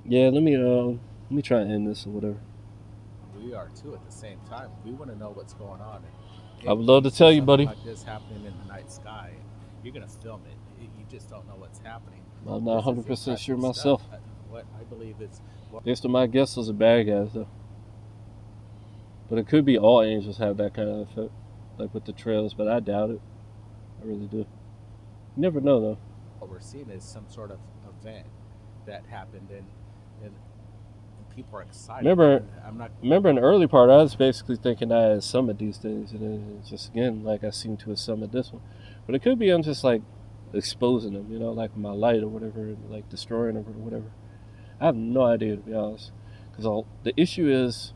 Yeah, let me try and end this or whatever. We are too at the same time. We want to know what's going on. I would If love you to see tell you, something buddy. like this happening in the night sky, you're gonna film it. You just don't know what's happening. I'm not This is 100% sure interesting stuff. myself. What I believe is what Based on my guess, those are bad guys, though. But it could be all angels have that kind of effect, like with the trails, but I doubt it. I really do. You never know, though. we're seeing is some sort of event that happened, and people are excited. Remember, And I'm not. remember in the early part, I was basically thinking I had summoned these things, and then it's just again like I seem to have summoned this one. But it could be I'm just like exposing them, like my light or whatever, and like destroying them or whatever. I have no idea to be honest, because the issue is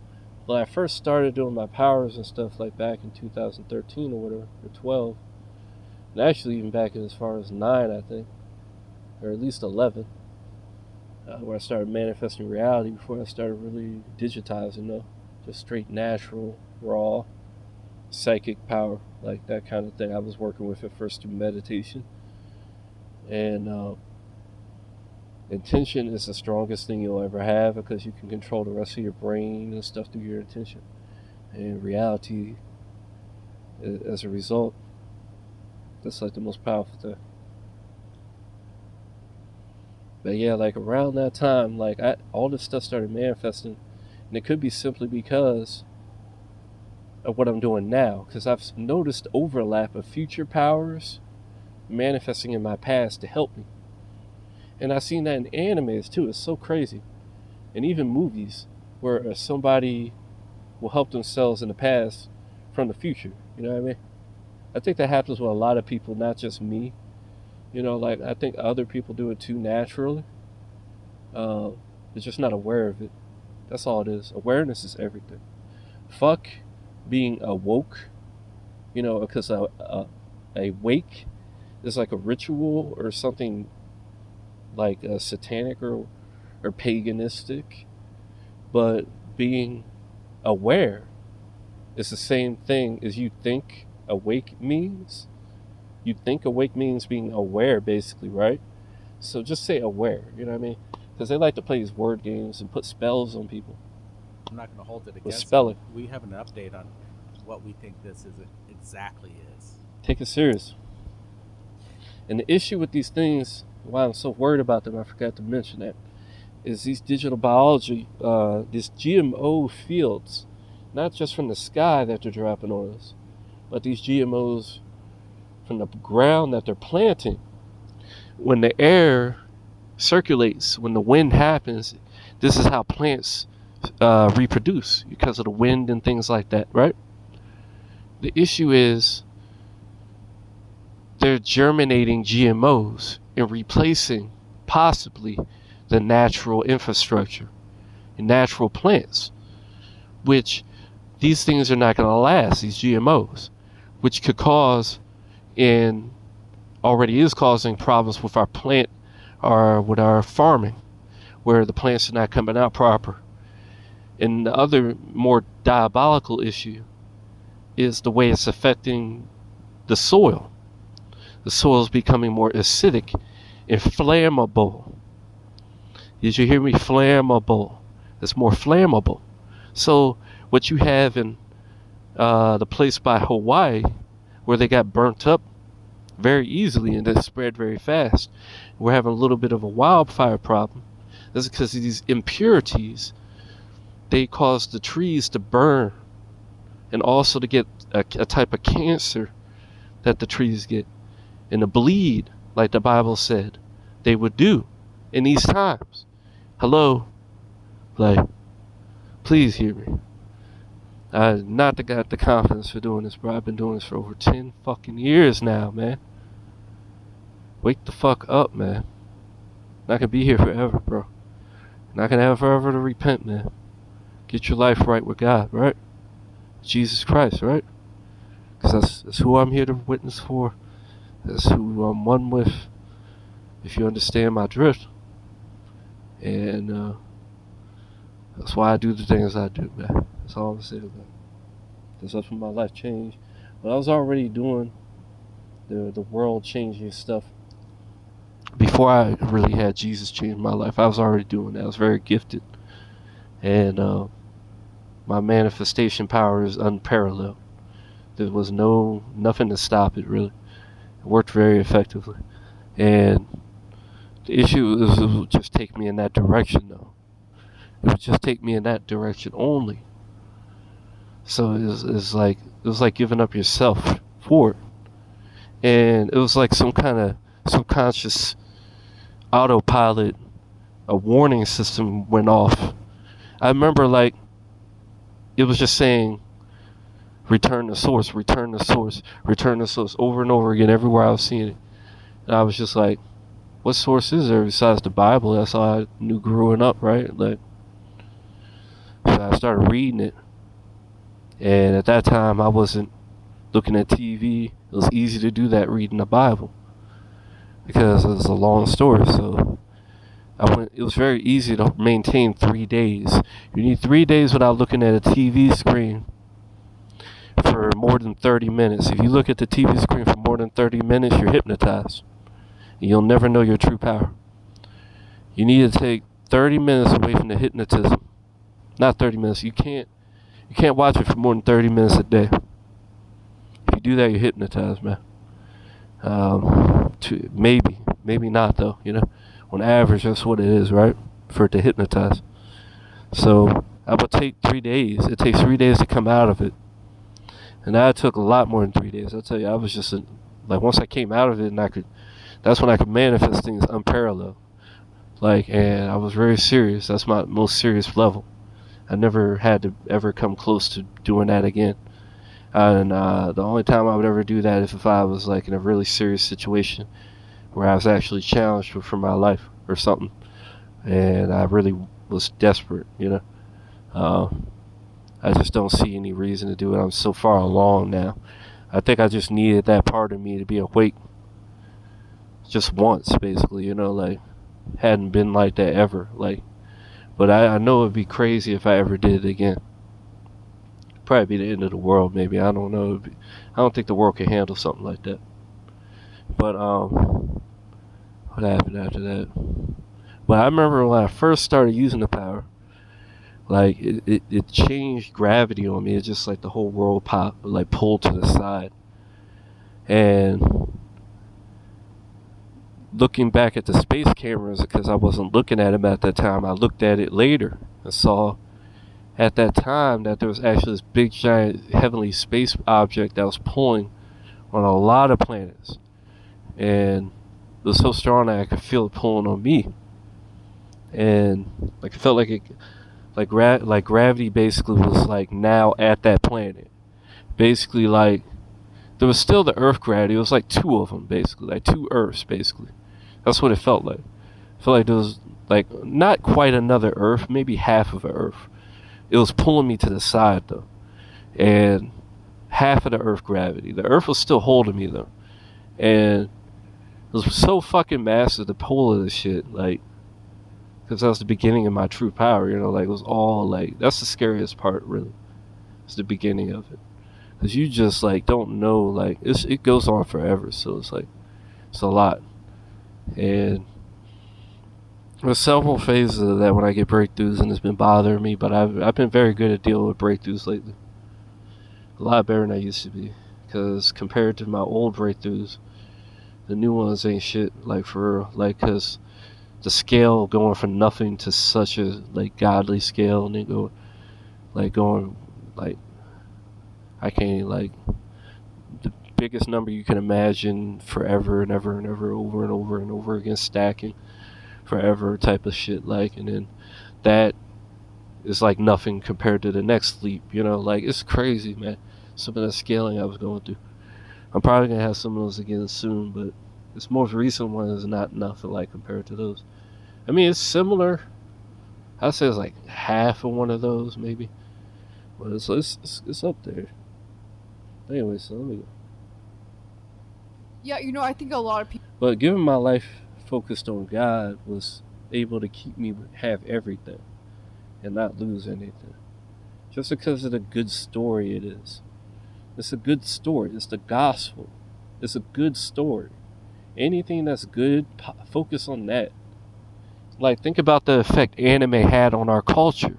when I first started doing my powers and stuff like back in 2013 or whatever, or 12, and actually even back in as far as 9, I think, or at least 11, where I started manifesting reality before I started really digitizing, just straight natural, raw, psychic power, like that kind of thing I was working with at first through meditation. And intention is the strongest thing you'll ever have because you can control the rest of your brain and stuff through your intention. And reality, as a result, that's like the most powerful thing. But yeah, like around that time, all this stuff started manifesting, and it could be simply because of what I'm doing now, because I've noticed overlap of future powers manifesting in my past to help me, and I've seen that in animes too. It's so crazy, and even movies where somebody will help themselves in the past from the future. You know what I mean? I think that happens with a lot of people, not just me. Like I think other people do it too naturally. Uh, they're just not aware of it. That's all it is. Awareness is everything. Fuck being awoke, because a wake is like a ritual or something like satanic or paganistic. But being aware is the same thing as you think awake means. You think awake means being aware, basically, right? So just say aware, you know what I mean? Because they like to play these word games and put spells on people I'm not going to hold it with against them. spelling. We have an update on what we think this is exactly is. Take it serious. And the issue with these things, why I'm so worried about them, I forgot to mention that, is these digital biology, these GMO fields, not just from the sky that they're dropping on us, but these GMOs from the ground that they're planting. When the air circulates, when the wind happens, this is how plants reproduce because of the wind and things like that, right? The issue is they're germinating GMOs and replacing possibly the natural infrastructure and natural plants, which these things are not going to last, these GMOs, which could cause and already is causing problems with our plant or with our farming, where the plants are not coming out proper. And the other more diabolical issue is the way it's affecting the soil. The soil is becoming more acidic and flammable. Did you hear me? Flammable. It's more flammable. So what you have in the place by Hawaii, where they got burnt up very easily and then spread very fast, we're having a little bit of a wildfire problem. That's because of these impurities. They cause the trees to burn and also to get a type of cancer that the trees get and to bleed, like the Bible said they would do in these times. Hello? Like, please hear me. I not got the confidence for doing this, bro. I've been doing this for over 10 fucking years now, man. Wake the fuck up, man. Not gonna be here forever, bro. Not gonna have forever to repent, man. Get your life right with God, right? Jesus Christ, right? Because that's who I'm here to witness for. That's who I'm one with, if you understand my drift. And that's why I do the things I do, man. That's all I'm saying, man. Because that's when my life changed. But I was already doing the world changing stuff before I really had Jesus change my life, I was already doing that. I was very gifted, and my manifestation power is unparalleled. There was nothing to stop it really. It worked very effectively, and the issue is it would just take me in that direction though. It would just take me in that direction only. So it was like giving up yourself for it, and it was like some kind of subconscious autopilot. A warning system went off. I remember like it was just saying return to source, return to source, return to source over and over again everywhere I was seeing it. And I was just like, what source is there besides the Bible? That's all I knew growing up, right? Like, so I started reading it. And at that time, I wasn't looking at TV. It was easy to do that reading the Bible because it was a long story. So it was very easy to maintain 3 days. You need 3 days without looking at a TV screen for more than 30 minutes. If you look at the TV screen for more than 30 minutes, you're hypnotized. And you'll never know your true power. You need to take 30 minutes away from the hypnotism. Not 30 minutes. You can't watch it for more than 30 minutes a day. If you do that, you're hypnotized, man. Maybe not though. You know, on average, that's what it is, right? For it to hypnotize. So I would take 3 days. It takes 3 days to come out of it, and that took a lot more than 3 days. I'll tell you, I was just like once I came out of it, and that's when I could manifest things unparalleled. Like, and I was very serious. That's my most serious level. I never had to ever come close to doing that again. And the only time I would ever do that is if I was like in a really serious situation where I was actually challenged for my life or something, and I really was desperate, you know. I just don't see any reason to do it. I'm so far along now. I think I just needed that part of me to be awake just once, basically, you know, like hadn't been like that ever, like. But I know it'd be crazy if I ever did it again. Probably be the end of the world, maybe. I don't know. I don't think the world can handle something like that. But what happened after that? But I remember when I first started using the power, like it changed gravity on me. It's just like the whole world pulled to the side. And looking back at the space cameras, because I wasn't looking at them at that time, I looked at it later and saw at that time that there was actually this big giant heavenly space object that was pulling on a lot of planets, and it was so strong that I could feel it pulling on me, and like it felt like like gravity basically was like now at that planet. Basically, like there was still the Earth gravity. It was like two of them, basically, like two Earths, basically. That's what it felt like. It felt like there was like not quite another Earth, maybe half of an Earth. It was pulling me to the side though, and half of the Earth gravity. The Earth was still holding me though, and it was so fucking massive, the pull of this shit, like, because that was the beginning of my true power. You know, like it was all like that's the scariest part, really. It's the beginning of it, because you just like don't know, like it goes on forever. So it's like it's a lot. And there's several phases of that when I get breakthroughs, and it's been bothering me, but I've been very good at dealing with breakthroughs lately. A lot better than I used to be, because compared to my old breakthroughs, the new ones ain't shit, like for real. Like, because the scale going from nothing to such a like godly scale, and then going like I can't, like the biggest number you can imagine forever and ever and ever, over and over and over again, stacking forever type of shit, like, and then that is like nothing compared to the next leap, you know, like it's crazy, man. Some of that scaling I was going through. I'm probably gonna have some of those again soon, but this most recent one is not nothing like compared to those. I mean, it's similar. I'd say it's like half of one of those, maybe, but it's up there. Anyway, so let me go. Yeah, you know, I think a lot of people. But given my life focused on God was able to keep me have everything and not lose anything, just because of the good story it is. It's a good story. It's the gospel. It's a good story. Anything that's good, focus on that. Like, think about the effect anime had on our culture.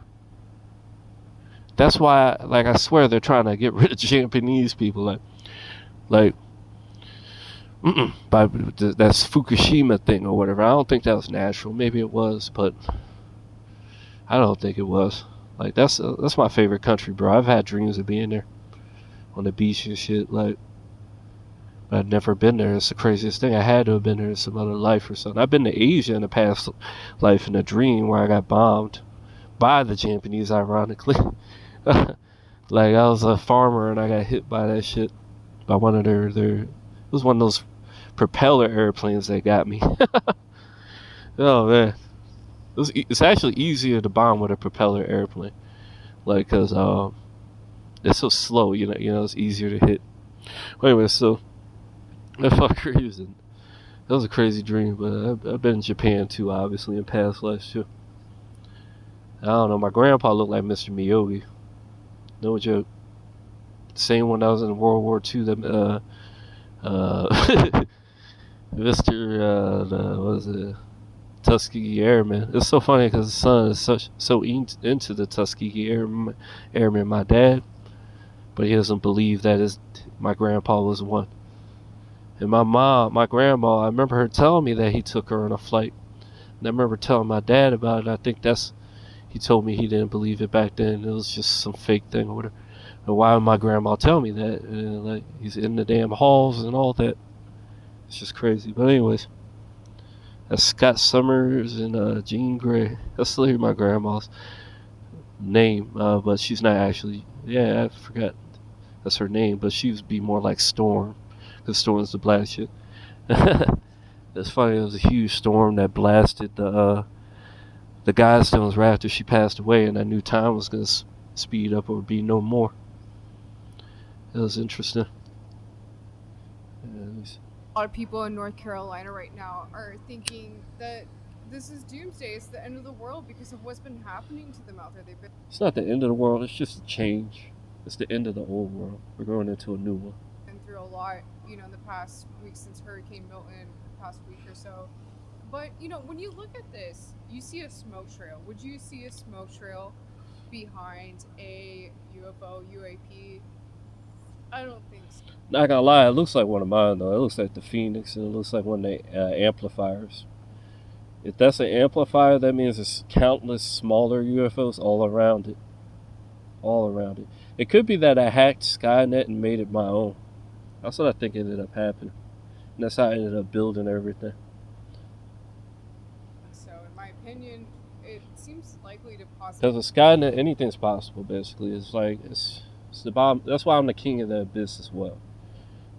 That's why, like, I swear they're trying to get rid of Japanese people. Like, that's Fukushima thing or whatever. I don't think that was natural. Maybe it was, but I don't think it was. Like, that's my favorite country, bro. I've had dreams of being there on the beach and shit. Like, but I've never been there. It's the craziest thing. I had to have been there in some other life or something. I've been to Asia in the past life in a dream where I got bombed by the Japanese, ironically. Like, I was a farmer and I got hit by that shit. By one of their it was one of those propeller airplanes that got me. Oh, man. It's actually easier to bomb with a propeller airplane. Like, cause it's so slow, you know, it's easier to hit. Well, anyway, so that fucker reason. That was a crazy dream, but I've been in Japan too, obviously, in past lives too. I don't know, my grandpa looked like Mr. Miyagi. No joke. Same when I was in World War II, that Mr. What was it? Tuskegee Airmen. It's so funny because the son is so into the Tuskegee Airmen, my dad, but he doesn't believe that my grandpa was one. And my grandma, I remember her telling me that he took her on a flight. And I remember telling my dad about it. I think he told me he didn't believe it back then. It was just some fake thing or whatever. And why would my grandma tell me that? And like, he's in the damn halls and all that. It's just crazy. But anyways, that's Scott Summers and Jean Grey. That's still my grandma's name, but she's not actually. Yeah, I forgot that's her name, but she would be more like Storm, because Storm's the black shit. It's funny. It was a huge storm that blasted the Guidestones right after she passed away, and I knew time was gonna speed up or be no more. It was interesting. A lot of people in North Carolina right now are thinking that this is doomsday. It's the end of the world because of what's been happening to them out there. It's not the end of the world. It's just a change. It's the end of the old world. We're going into a new one. Been through a lot, in the past week since Hurricane Milton, the past week or so. But when you look at this, you see a smoke trail. Would you see a smoke trail behind a UFO, UAP? I don't think so. Not gonna lie, it looks like one of mine though. It looks like the Phoenix, and it looks like one of the amplifiers. If that's an amplifier, that means there's countless smaller UFOs all around it. All around it. It could be that I hacked Skynet and made it my own. That's what I think ended up happening. And that's how I ended up building everything. So, in my opinion, it seems likely to possibly... Because with Skynet, anything's possible, basically. It's like, it's the bomb. That's why I'm the king of the abyss as well.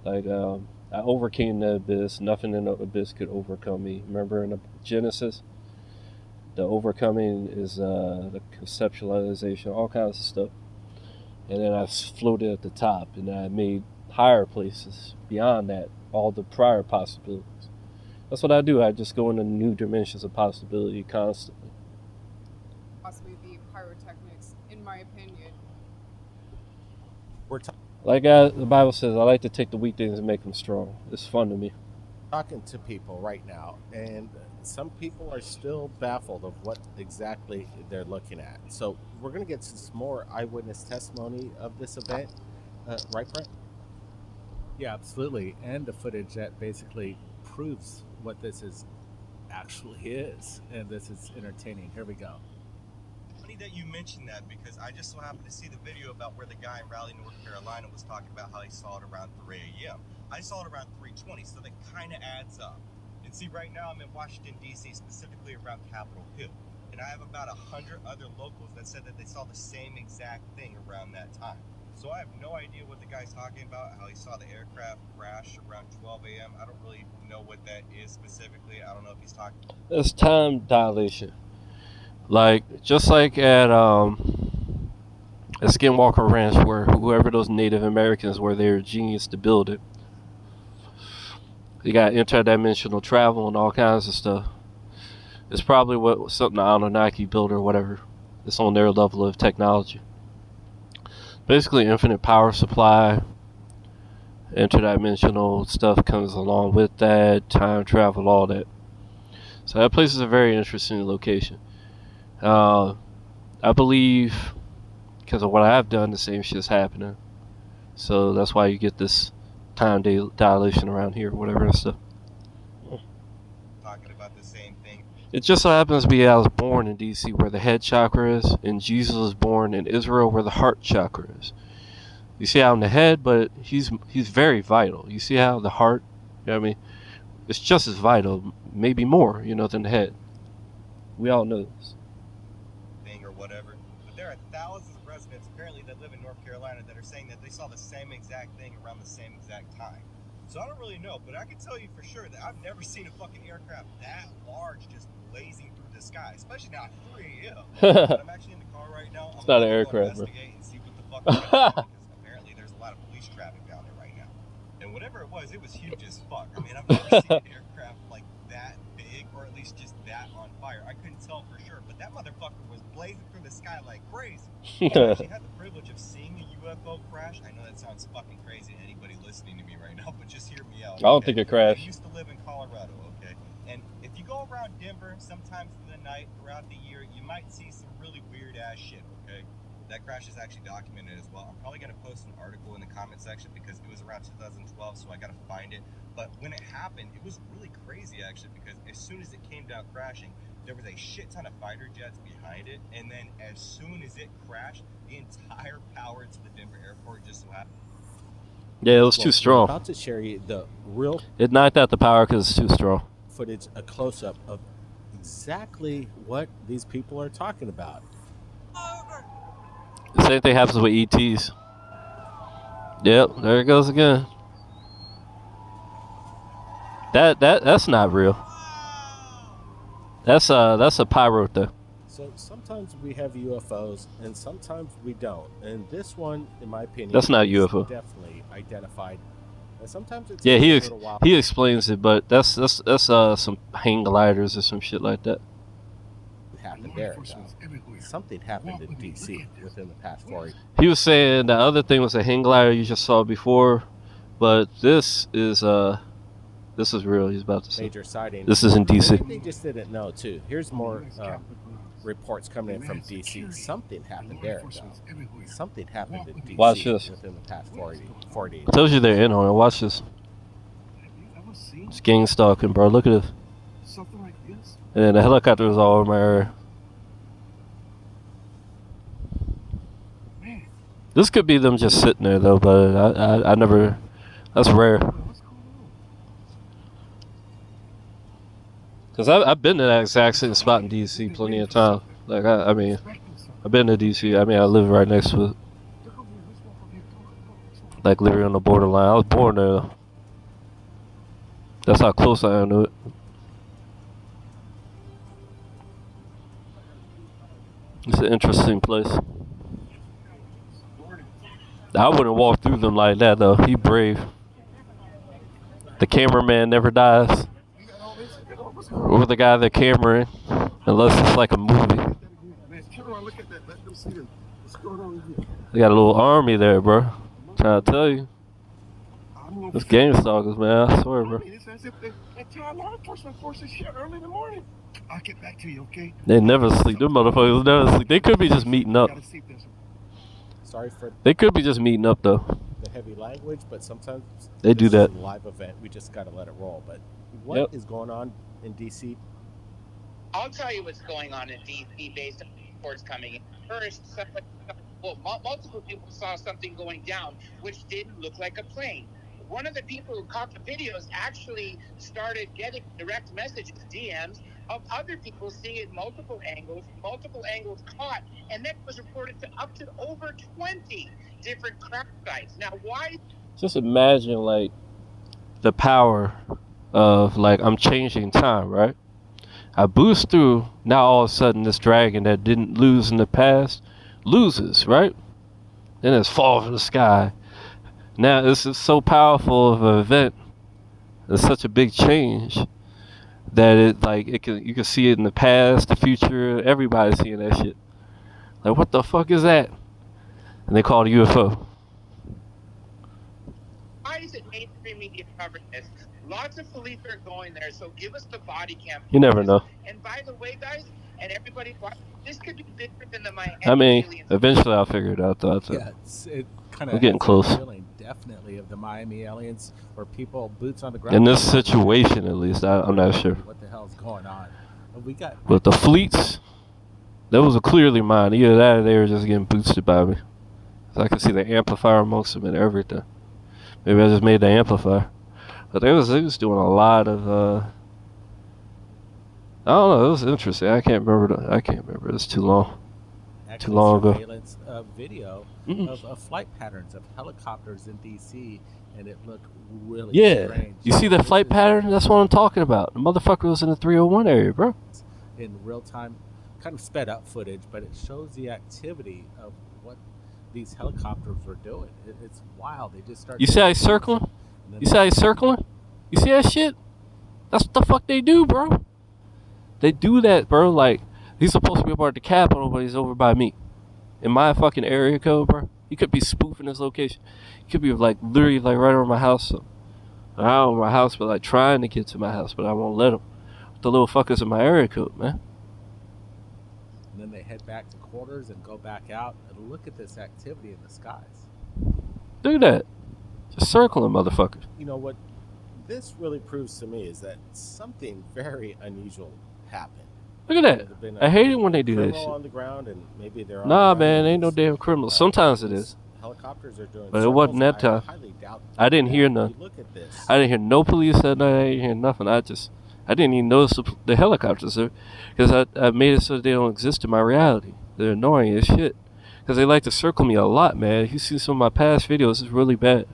Like, I overcame the abyss. Nothing in the abyss could overcome me. Remember in the Genesis? The overcoming is the conceptualization, all kinds of stuff. And then I floated at the top, and I made higher places beyond that, all the prior possibilities. That's what I do. I just go into new dimensions of possibility constantly. Possibly be pyrotechnics, in my opinion. Like the Bible says, I like to take the weak things and make them strong. It's fun to me. Talking to people right now, and some people are still baffled of what exactly they're looking at. So we're going to get some more eyewitness testimony of this event. Right, Brent? Yeah, absolutely. And the footage that basically proves what this actually is. And this is entertaining. Here we go. Funny that you mentioned that, because I just so happened to see the video about where the guy in Raleigh, North Carolina was talking about how he saw it around 3 a.m. I saw it around 3:20, so that kind of adds up. And see, right now I'm in Washington, D.C., specifically around Capitol Hill. And I have about 100 other locals that said that they saw the same exact thing around that time. So I have no idea what the guy's talking about, how he saw the aircraft crash around 12 a.m. I don't really know what that is specifically. I don't know if he's talking... It's time dilation. Like, just like at Skinwalker Ranch, where whoever those Native Americans were, they were genius to build it. You got interdimensional travel and all kinds of stuff. It's probably something the Anunnaki built or whatever. It's on their level of technology. Basically, infinite power supply, interdimensional stuff comes along with that, time travel, all that. So that place is a very interesting location. I believe because of what I've done, the same shit's happening. So that's why you get this time dilation around here, whatever and stuff. Talking about the same thing. It just so happens to be I was born in DC where the head chakra is, and Jesus was born in Israel where the heart chakra is. You see how in the head, but he's very vital. You see how the heart, you know what I mean? It's just as vital, maybe more, than the head. We all know this. Thing or whatever. But there are thousands of residents apparently that live in North Carolina that are saying that they saw the same exact thing around the same exact time. So I don't really know, but I can tell you for sure that I've never seen a fucking aircraft that large just blazing through the sky, especially now at 3 a.m. But I'm actually in the car right now. It's not an aircraft, bro. Investigate and see what the fuck is going on, because apparently there's a lot of police traffic down there right now. And whatever it was huge as fuck. I mean, I've never seen an aircraft like that big, or at least just that on fire. I couldn't tell for sure, but that motherfucker was blazing through the sky like crazy. I actually had the privilege of seeing a UFO crash. I know that sounds fucking crazy to anybody listening to me right now, but just hear me out. I don't think it crashed. I used to live in Colorado, okay? And if you go around Denver, sometimes in the night, throughout the year, you might see some really weird ass shit, okay? That crash is actually documented as well. I'm probably going to post an article in the comment section because it was around 2012, so I got to find it. But when it happened, it was really crazy actually, because as soon as it came down crashing, there was a shit ton of fighter jets behind it, and then as soon as it crashed, the entire power to the Denver airport just so happened. Yeah, it was too strong. I'm about to share you the real It knocked out the power because it's too strong. footage, a close-up of exactly what these people are talking about. The same thing happens with ETs. Yep, there it goes again. That's not real. That's a pyro though. So sometimes we have UFOs and sometimes we don't. And this one, in my opinion, That's not is UFO. definitely identified. And sometimes it's Yeah, a little while. he explains it, but that's some hang gliders or some shit like that. Happened there. Something happened in DC within the past 4 years. He was saying the other thing was a hang glider you just saw before, but this is real. He's about to say. Major sighting. This is in DC. They just didn't know too. Here's more reports coming in from DC. Something happened there. Though. Something happened in DC Watch this. within the past 40 I told you they're in on it. Watch this. It's gang stalking, bro. Look at this. Something like this? And then the helicopter was all over my area. Man, This could be them just sitting there though, but I never. That's rare. what's going on? Cause I've been to that exact same spot in DC plenty of times. Like I mean, Expecting something. I've been to DC. I mean, I live right next to it, Look over here. Let's walk over here. Come on. like literally on the borderline. I was born there. Though. That's how close I am to it. It's an interesting place. I wouldn't walk through them like that though. He brave. The cameraman never dies. Or the guy that cameraing, unless it's like a movie. Man, turn around. Look at that. Let them see what's going on here. They got a little army there, bro. Trying to tell you. This game stalkers, man. I swear, bro. It's as if the entire law enforcement force is here early in the morning. I'll get back to you, okay? They never sleep. Them motherfuckers never sleep. They could be just meeting up. Gotta see if there's Sorry for They could be just meeting up though. the heavy language, but sometimes They do this is that. a live event. We just got to let it roll. But what is Yep. going on in DC? I'll tell you what's going on in DC based on reports coming in. First, multiple people saw something going down, which didn't look like a plane. One of the people who caught the videos actually started getting direct messages, DMs, of other people seeing it multiple angles caught, and that was reported to up to over 20 different crash sites. Now, why? Just imagine like the power of like I'm changing time, right? I boost through. Now all of a sudden this dragon that didn't lose in the past loses, right? Then it's fall from the sky. Now this is so powerful of an event. It's such a big change that you can see it in the past, the future. Everybody's seeing that shit. Like what the fuck is that? And they call it a UFO. Why is it cover this. Lots of police are going there, so give us the body cam. You never know. And by the way, guys, and everybody, this could be bigger than the Miami I mean, aliens. eventually I'll figure it out, though. Yeah, it kind We're of getting close. feeling definitely of the Miami aliens, or people boots on the ground. In this situation, at least, I'm not sure. What the hell's going on? We got. But the fleets, that was clearly mine. Either that or they were just getting boosted by me. So I could see the amplifier amongst them and everything. Maybe I just made the amplifier. But they was doing a lot of, I don't know, it was interesting. I can't remember. It's too long. Actually, long ago. Surveillance video of flight patterns of helicopters in D.C., and it looked really strange. You see that flight pattern? That's what I'm talking about. The motherfucker was in the 301 area, bro. In real time, kind of sped up footage, but it shows the activity of what these helicopters were doing. It's wild. They just start. You see how he's circling? You see how he's circling? You see that shit? That's what the fuck they do, bro. They do that, bro. Like, he's supposed to be over at the Capitol, but he's over by me. In my fucking area code, bro. He could be spoofing his location. He could be, like, literally, like, right over my house. So, not over my house, but, like, trying to get to my house, but I won't let him. The little fuckers in my area code, man. And then they head back to quarters and go back out and look at this activity in the skies. Do that. Just circling, motherfuckers. You know what this really proves to me is that something very unusual happened. Look at that. I hate it when they do that shit. On the ground and maybe they're on Nah, the man, ground ain't no damn criminal. Sometimes it is. Helicopters are doing But it wasn't that time. I highly doubt I didn't hear none. Look at this. I didn't hear no police that night. I didn't hear nothing. I didn't even notice the helicopters there. Because I made it so they don't exist in my reality. They're annoying as shit. Because they like to circle me a lot, man. If you see some of my past videos, it's really bad.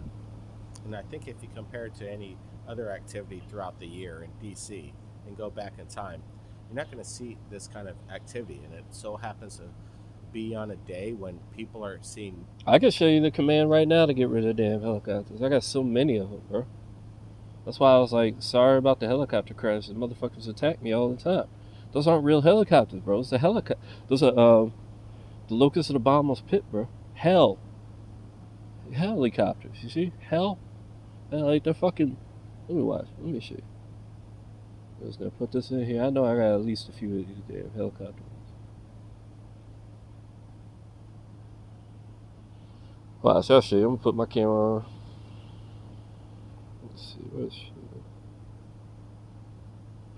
And I think if you compare it to any other activity throughout the year in D.C. and go back in time, you're not going to see this kind of activity. And it so happens to be on a day when people are seeing... I can show you the command right now to get rid of the damn helicopters. I got so many of them, bro. That's why I was like, sorry about the helicopter crash. The motherfuckers attack me all the time. Those aren't real helicopters, bro. It's the helicopter. Those are the locust of the bottomless pit, bro. Hell. Helicopters, you see? Hell. Like they're fucking... Let me watch. Let me show you. I was gonna put this in here. I know I got at least a few of these damn helicopters. Watch, I'll show you. I'm gonna put my camera on. Let's see, where's it?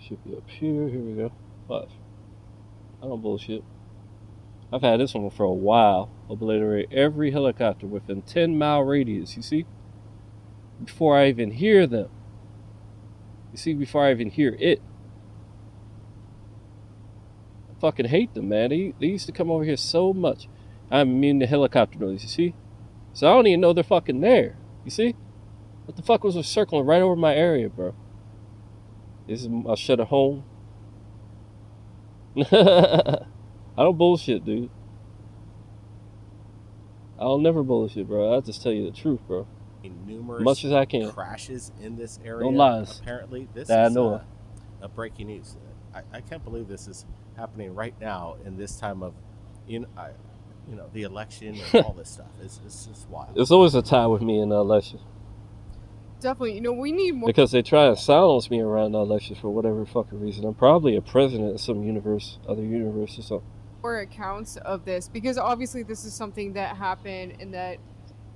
Should be up here. Here we go. Watch. I don't bullshit. I've had this one for a while. Obliterate every helicopter within 10-mile radius. You see? Before I even hear them. You see, before I even hear it. I fucking hate them, man. They used to come over here so much. I'm immune to helicopter noise, you see? So I don't even know they're fucking there. You see? What the fuck was circling right over my area, bro? This is my shutter home. I don't bullshit, dude. I'll never bullshit, bro. I'll just tell you the truth, bro. Numerous much as I can. Crashes in this area. No lies. Apparently, this that is I know a breaking news. I can't believe this is happening right now in this time of, the election and all this stuff. It's just wild. There's always a tie with me in the election. Definitely. We need more. Because they try to silence me around the election for whatever fucking reason. I'm probably a president in some other universe or something. More accounts of this, because obviously this is something that happened and that,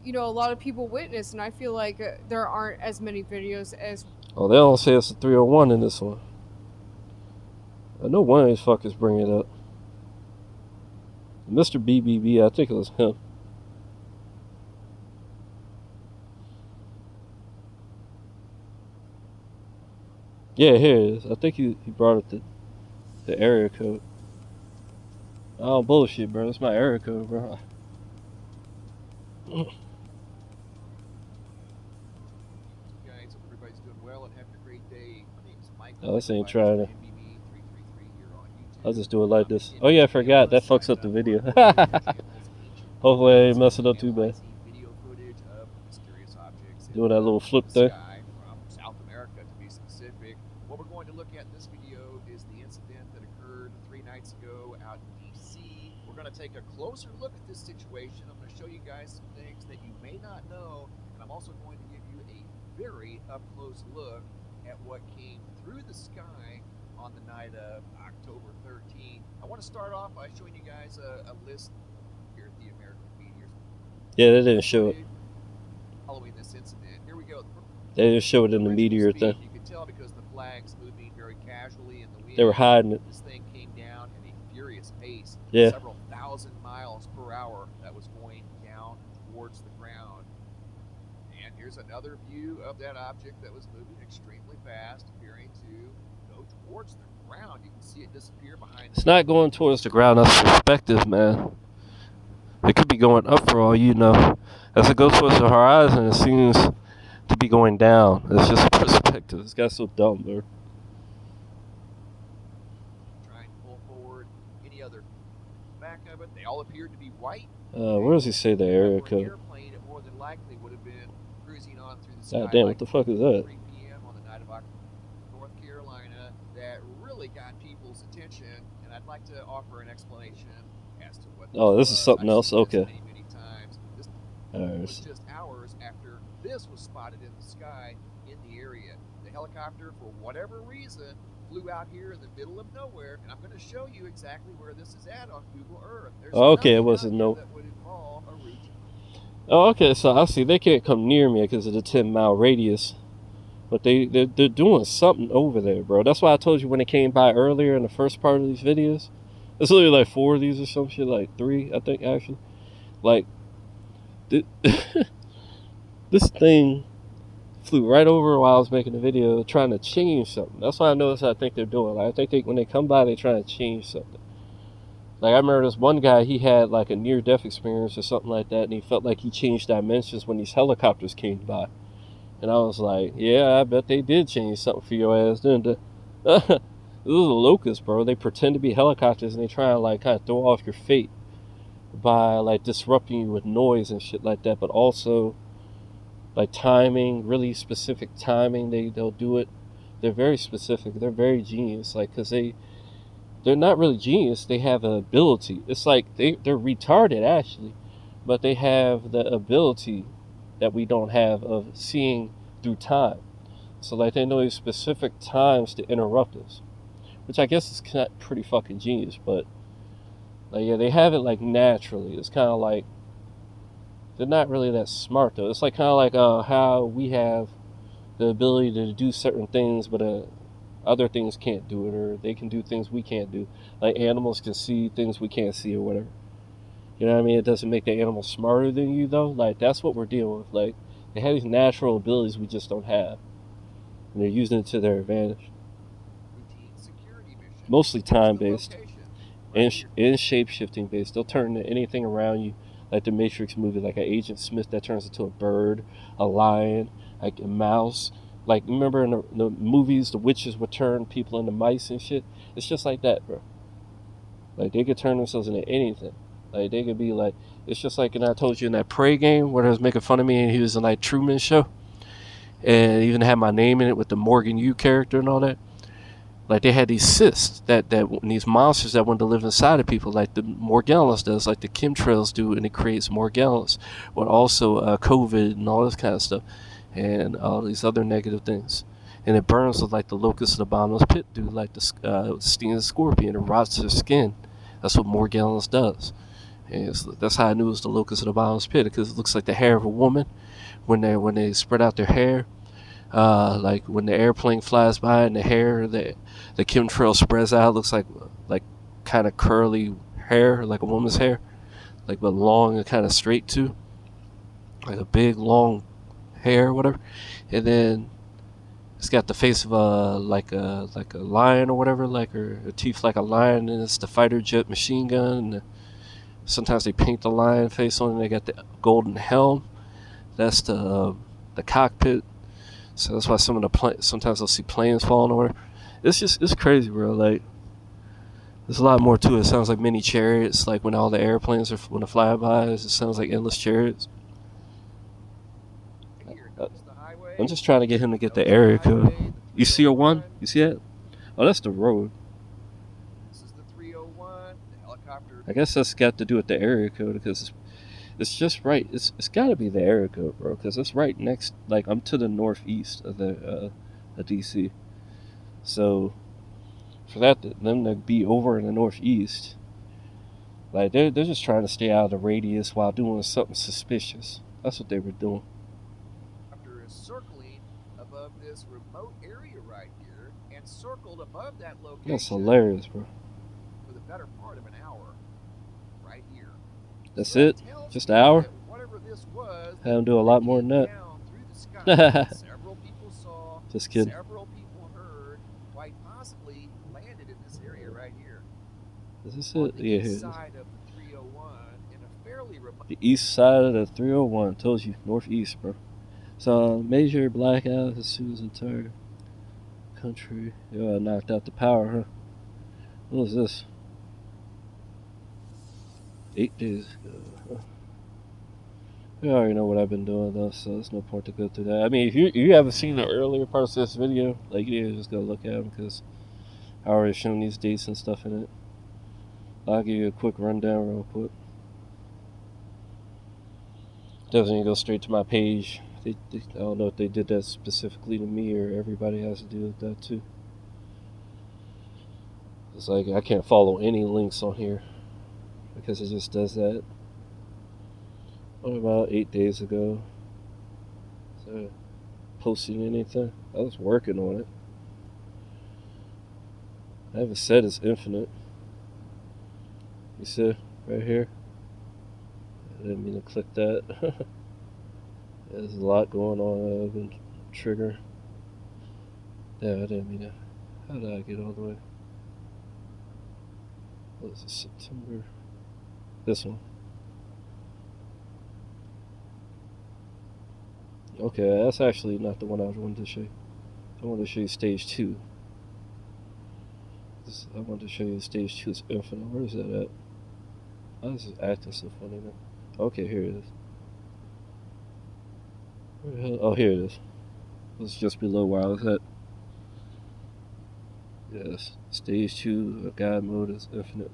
a lot of people witnessed, and I feel like there aren't as many videos as... Oh, they don't say it's a 301 in this one. I know one of these fuckers bring it up. Mr. BBB, I think it was him. Yeah, here it is. I think he brought up the area code. Oh, bullshit, bro. That's my area code, bro. Guys, hope everybody's doing well and having a great day. My name's Michael. Oh, this ain't trying to. I'll just do it like this. Oh yeah, I forgot. That fucks up the video. Hopefully I ain't messing up too bad. Doing that little flip there. From South America, to be specific. What we're going to look at in this video is the incident that occurred 3 nights ago out in D.C. We're going to take a closer look at this situation. I'm going to show you guys some things that you may not know, and I'm also going to give you a very up-close look at what came through the sky on the night of October 13th. I want to start off by showing you guys a list here at the American Meteors. Yeah, they didn't show it. Following this incident, here we go. They didn't show it in the meteor thing. You can tell because the flag's moving very casually in the wind. They were hiding it. This thing came down at a furious pace, Yeah. several thousand miles per hour, that was going down towards the ground. And here's another view of that object that was moving extremely fast, appearing to go towards the ground. You can see it disappear behind. It's not going towards the ground. That's perspective, man. It could be going up for all you know. As it goes towards the horizon, it seems to be going down. It's just perspective. This guy's so dumb, bro. Try and pull forward any other back of it. They all appeared to be white. Where does he say the area code? Airplane, it more than likely would have been cruising on through the sky. God damn, what the fuck is that? 3 p.m. on the night of North Carolina, that really got people's attention, and I'd like to offer an explanation as to what. Oh, this is something else. Okay. Many times. This Alright. was just hours after this was spotted in the sky in the area. The helicopter, for whatever reason, flew out here in the middle of nowhere, and I'm going to show you exactly where this is at on Google Earth. There's Oh, okay, it nothing wasn't out no. there that would involve a route. Oh, okay. So I see they can't come near me because of the 10-mile radius, but they're doing something over there, bro. That's why I told you when it came by earlier in the first part of these videos. It's literally like 4 of these or some shit, like 3, I think actually. Like this thing flew right over while I was making the video, trying to change something. That's why I noticed. I think they're doing. Like, I think when they come by, they're trying to change something. Like, I remember this one guy, he had like a near-death experience or something like that, and he felt like he changed dimensions when these helicopters came by. And I was like, yeah, I bet they did change something for your ass, didn't they? This is a locust, bro. They pretend to be helicopters, and they try and like kind of throw off your fate by like disrupting you with noise and shit like that, but also like timing, really specific timing. They'll do it. They're very specific. They're very genius. Like, cause they're not really genius. They have an ability. It's like they're retarded actually, but they have the ability that we don't have of seeing through time. So like they know these specific times to interrupt us, which I guess is kind of pretty fucking genius. But like, yeah, they have it like naturally. It's kind of like they're not really that smart though. It's like kind of like how we have the ability to do certain things, but other things can't do it, or they can do things we can't do. Like animals can see things we can't see or whatever. You know what I mean? It doesn't make the animal smarter than you though. Like that's what we're dealing with. Like they have these natural abilities we just don't have, and they're using it to their advantage. Routine security mission. Mostly time-based. Location. And shape-shifting based. They'll turn into anything around you, like the Matrix movie, like an Agent Smith that turns into a bird, a lion, like a mouse. Like, remember in the movies, the witches would turn people into mice and shit? It's just like that, bro. Like, they could turn themselves into anything. Like, they could be like, it's just like, and I told you in that Prey game where they was making fun of me and he was in, like, Truman Show. And even had my name in it with the Morgan U character and all that. Like, they had these cysts that these monsters that wanted to live inside of people, like the Morgellons does, like the chemtrails do, and it creates Morgellons. But also COVID and all this kind of stuff. And all these other negative things. And it burns with like the locusts of the bottomless pit do, like the sting of the scorpion. It rots their skin. That's what Morgellons does. And that's how I knew it was the locust of the bottomless pit, because it looks like the hair of a woman when they spread out their hair. Like when the airplane flies by and the hair, the chemtrail spreads out, looks like kind of curly hair, like a woman's hair, like but long and kind of straight too, like a big long hair or whatever. And then it's got the face of a lion or whatever, like her teeth like a lion, and it's the fighter jet machine gun. And sometimes they paint the lion face on it. And they got the golden helm. That's the cockpit. So that's why some of the sometimes I'll see planes falling over. It's crazy, bro. Like, there's a lot more to it. It sounds like mini chariots, like when all the airplanes when they fly by. It sounds like endless chariots. I'm just trying to get him to get the area code. You see a 1? You see it? Oh, that's the road. This is the 301. The helicopter. I guess that's got to do with the area code, because It's just right. It's got to be the area code, bro, because it's right next. Like, I'm to the northeast of the of DC. So for them to be over in the northeast, like they're just trying to stay out of the radius while doing something suspicious. That's what they were doing. After is circling above this remote area right here and circled above that location. That's hilarious, bro. For the better part of an hour, right here. That's So it? that tells Just me an hour? that whatever this was, Had them do a lot more than that. down through the sky, several people saw, Just kidding. several people heard, quite possibly landed in this area right here. Is this On it? the Yeah, east here it is. side of the 301 in a fairly remote. The east side of the 301. Told you, northeast, bro. So major blackout as soon as the entire country knocked out the power, huh? What was this? 8 days ago. Huh? You already know what I've been doing though, so there's no point to go through that. I mean, if you haven't seen the earlier parts of this video, like, you just go look at them because I already shown these dates and stuff in it. I'll give you a quick rundown real quick. Doesn't go straight to my page. I don't know if they did that specifically to me or everybody has to do with that too. It's like I can't follow any links on here because it just does that. What about 8 days ago? So posting anything? I was working on it. I haven't said it's infinite. You see right here? I didn't mean to click that. There's a lot going on. I've been trigger. Yeah, I didn't mean to. How did I get all the way? What is it, September? This one. Okay, that's actually not the one I wanted to show you. I wanted to show you stage 2. I wanted to show you stage 2 is infinite. Where is that at? Why is this acting so funny now? Okay, here it is. Where the hell? Oh, here it is. It's just below where I was at. Yes, stage 2 of God mode is infinite.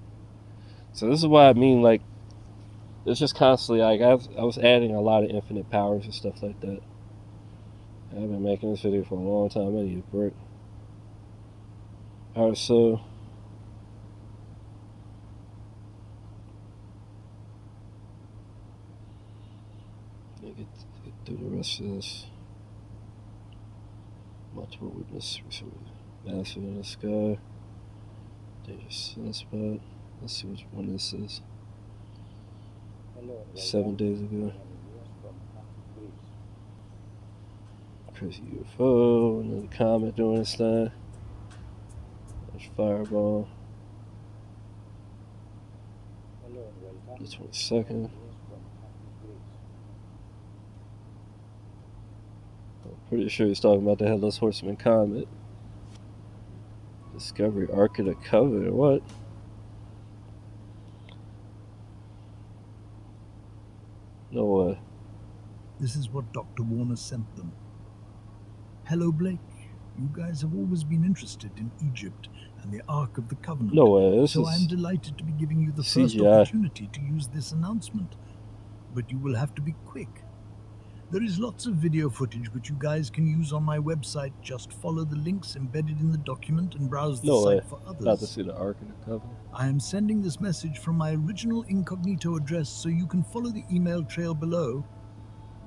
So this is what I mean, like, it's just constantly, like, I was adding a lot of infinite powers and stuff like that. I've been making this video for a long time. I need a break. Alright, so get through the rest of this. Multiple witness, massive in the sky. Dangerous sunspot. Let's see which one this is. 7 days ago. Crazy UFO, another comet doing its thing. There's fireball. The 22nd. I'm pretty sure he's talking about the Headless Horseman comet. Discovery Ark of the Covenant. What? No way. This is what Dr. Warner sent them. Hello, Blake. You guys have always been interested in Egypt and the Ark of the Covenant. No way. So I'm delighted to be giving you the first CGI. opportunity to use this announcement. But you will have to be quick. There is lots of video footage which you guys can use on my website. Just follow the links embedded in the document and browse the site for others. Not to see the Ark of the Covenant. I am sending this message from my original incognito address so you can follow the email trail below.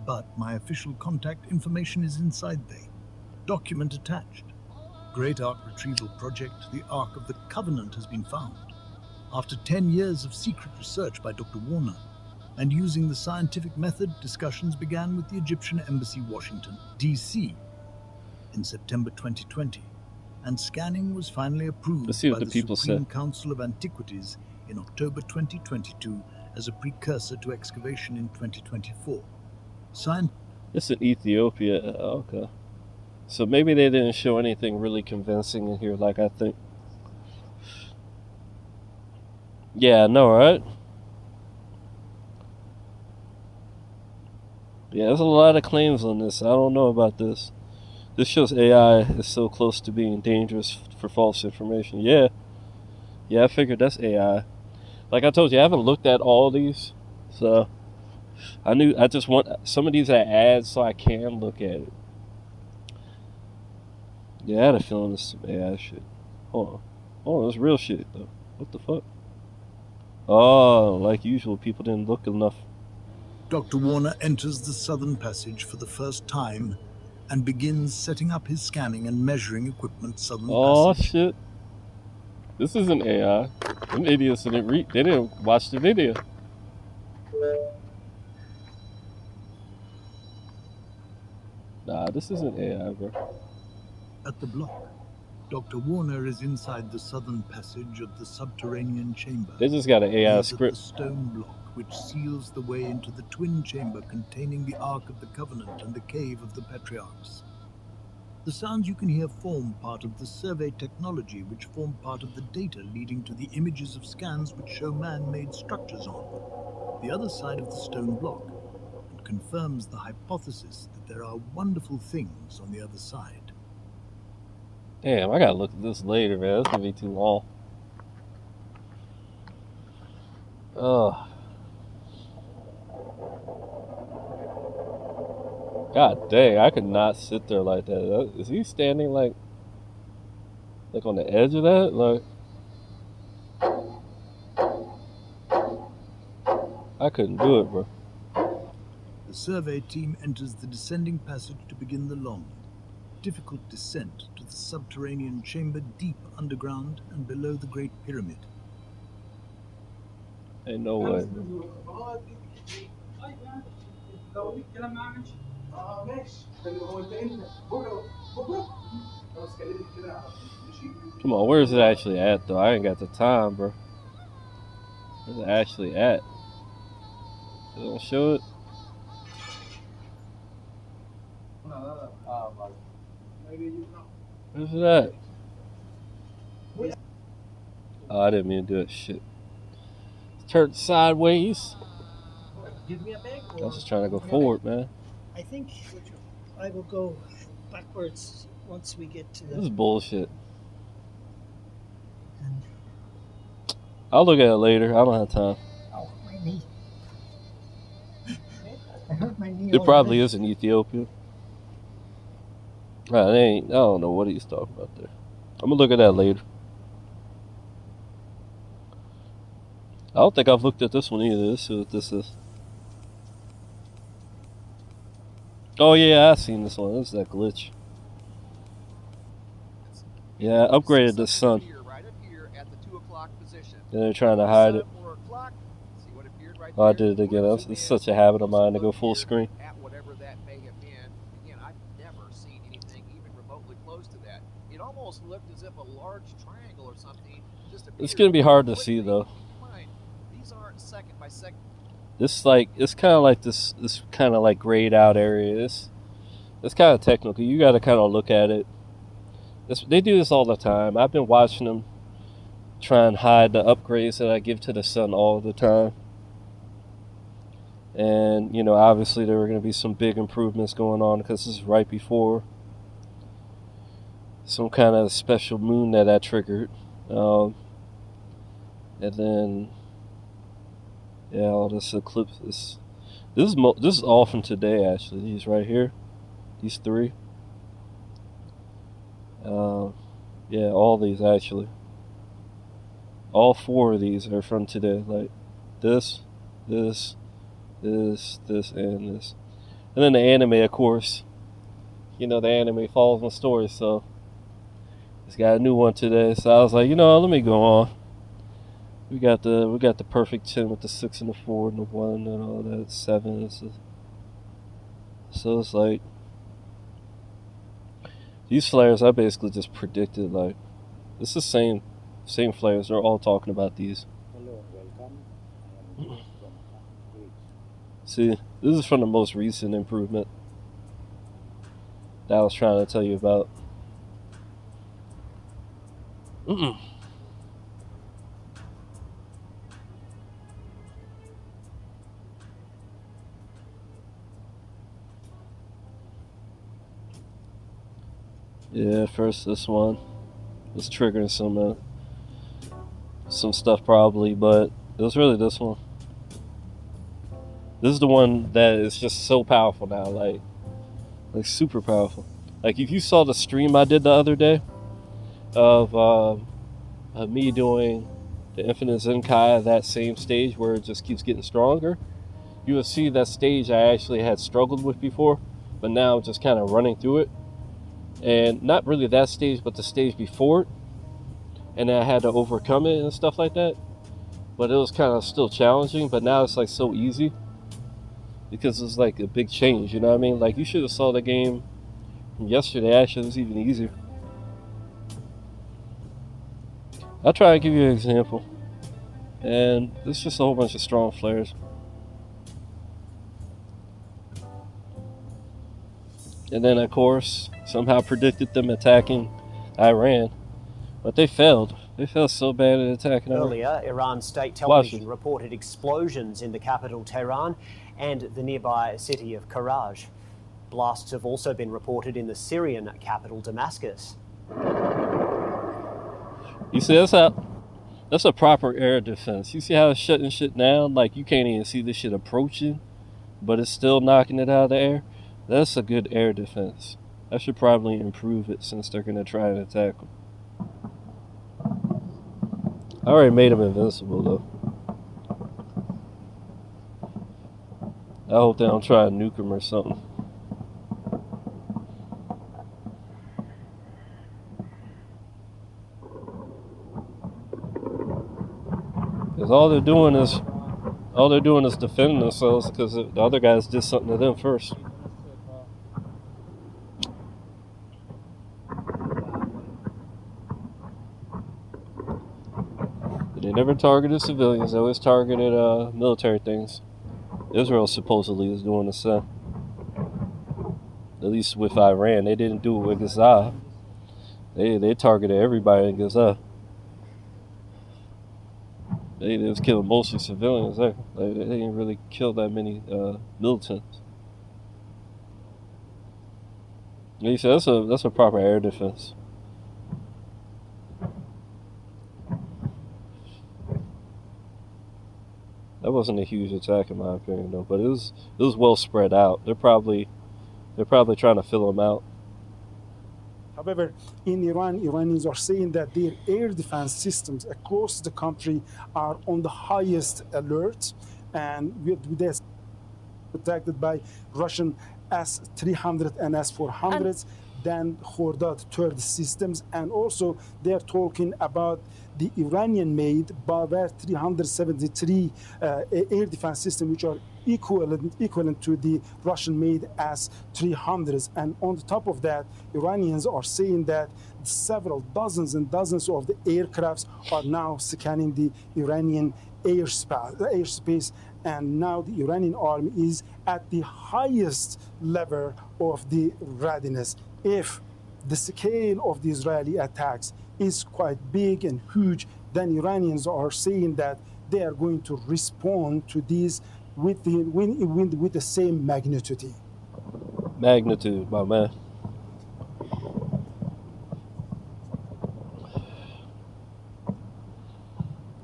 But my official contact information is inside there. Document attached. Great Ark Retrieval Project, the Ark of the Covenant has been found. After 10 years of secret research by Dr. Warner, and using the scientific method, discussions began with the Egyptian Embassy, Washington, D.C. in September 2020, and scanning was finally approved by the Supreme Council of Antiquities in October 2022 as a precursor to excavation in 2024. It's in Ethiopia. Okay. So maybe they didn't show anything really convincing in here, like I think. Yeah, I know, right? Yeah, there's a lot of claims on this. I don't know about this. This shows AI is so close to being dangerous for false information. Yeah. Yeah, I figured that's AI. Like I told you, I haven't looked at all these. So I just want some of these are ads so I can look at it. Yeah, I had a feeling this is some AI shit. Hold on. Oh, it's real shit though. What the fuck? Oh, like usual, people didn't look enough. Dr. Warner enters the southern passage for the first time and begins setting up his scanning and measuring equipment southern Oh passage. shit. This isn't AI. Them idiots didn't read. They didn't watch the video. Nah, this isn't AI, bro. At the block, Dr. Warner is inside the southern passage of the subterranean chamber. They just got an AI He is at script. the stone block which seals the way into the twin chamber containing the Ark of the Covenant and the Cave of the Patriarchs. The sounds you can hear form part of the survey technology which form part of the data leading to the images of scans which show man-made structures on the other side of the stone block, and confirms the hypothesis that there are wonderful things on the other side. Damn, I gotta look at this later, man. This gonna be too long. Ugh. God dang, I could not sit there like that. Is he standing like on the edge of that? Like, I couldn't do it, bro. The survey team enters the descending passage to begin the long, difficult descent to the subterranean chamber deep underground and below the Great Pyramid. Ain't no way. Come on, where is it actually at, though? I ain't got the time, bro. Where's it actually at? They don't show it? Where's it at? Oh, I didn't mean to do it. Shit. Turn sideways. Give me a bag. I was just trying to go forward, man. I think I will go backwards once we get to the. This is bullshit. I'll look at it later. I don't have time. Oh, my knee. I hurt my knee. It probably is in Ethiopia. It ain't. I don't know what he's talking about there. I'm gonna look at that later. I don't think I've looked at this one either. Let's see what this is. Oh yeah, I've seen this one. This is that glitch. Yeah, I upgraded the sun. And they're trying to hide it. Oh, I did it again. It's such a habit of mine to go full screen. Whatever that may have been. Again, I've never seen anything even remotely close to that. It almost looked as if a large triangle or something just appeared. It's gonna be hard to see though. These aren't second by second. This it's kind of like this kind of like grayed out area. It's kind of technical. You got to kind of look at it. They do this all the time. I've been watching them try and hide the upgrades that I give to the sun all the time. And, you know, obviously there were going to be some big improvements going on because this is right before some kind of special moon that I triggered. And then, yeah, all this eclipse. This is all from today, actually. These right here. These three. Yeah, all these actually. All four of these are from today. Like this, and this. And then the anime, of course. You know, the anime follows my story, so it's got a new one today. So I was like, you know, let me go on. We got the perfect 10 with the 6 and the 4 and the 1 and all that 7. So it's like these flares I basically just predicted. Like it's the same flares. They're all talking about these. Hello, welcome. See, this is from the most recent improvement that I was trying to tell you about. Yeah, first this one was triggering some stuff probably, but it was really this one. This is the one that is just so powerful now, like super powerful. Like if you saw the stream I did the other day of me doing the Infinite Zenkai, that same stage where it just keeps getting stronger, you will see that stage I actually had struggled with before, but now I'm just kind of running through it. And not really that stage, but the stage before it. And I had to overcome it and stuff like that. But it was kind of still challenging, but now it's like so easy. Because it's like a big change, you know what I mean? Like you should have saw the game from yesterday, actually it was even easier. I'll try to give you an example. And it's just a whole bunch of strong flares. And then, of course, somehow predicted them attacking Iran. But they failed. They failed so bad at attacking Iran. Earlier, Iran's state television reported explosions in the capital Tehran and the nearby city of Karaj. Blasts have also been reported in the Syrian capital Damascus. You see, that's a proper air defense. You see how it's shutting shit down? Like, you can't even see this shit approaching, but it's still knocking it out of the air. That's a good air defense. I should probably improve it since they're going to try and attack them. I already made them invincible, though. I hope they don't try to nuke them or something. Because all they're doing is defending themselves because the other guys did something to them first. They never targeted civilians. They always targeted military things. Israel supposedly is doing the same. At least with Iran. They didn't do it with Gaza. They targeted everybody in Gaza. They was killing mostly civilians there. They didn't really kill that many militants. And he said that's a proper air defense. That wasn't a huge attack in my opinion though, but it was well spread out. They're probably trying to fill them out. However, in Iran, Iranians are saying that their air defense systems across the country are on the highest alert, and they're protected by Russian S-300 and S-400s, then Khordad third systems, and also they're talking about the Iranian-made Bavar 373 air defense system, which are equivalent to the Russian-made S-300s. And on the top of that, Iranians are saying that several dozens and dozens of the aircrafts are now scanning the Iranian airspace, and now the Iranian army is at the highest level of the readiness. If the scale of the Israeli attacks is quite big and huge, then Iranians are saying that they are going to respond to these with the same magnitude. Magnitude, my man.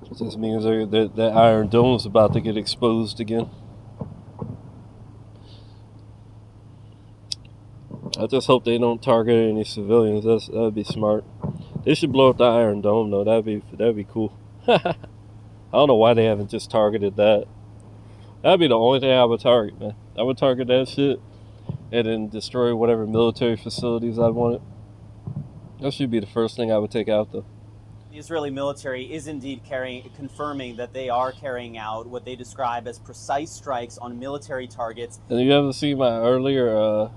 It just means that Iron Dome is about to get exposed again. I just hope they don't target any civilians. That'd be smart. They should blow up the Iron Dome though. That'd be cool. I don't know why they haven't just targeted that. That'd be the only thing I would target, man. I would target that shit and then destroy whatever military facilities I wanted. That should be the first thing I would take out though. The Israeli military is indeed confirming that they are carrying out what they describe as precise strikes on military targets. And you ever see my earlier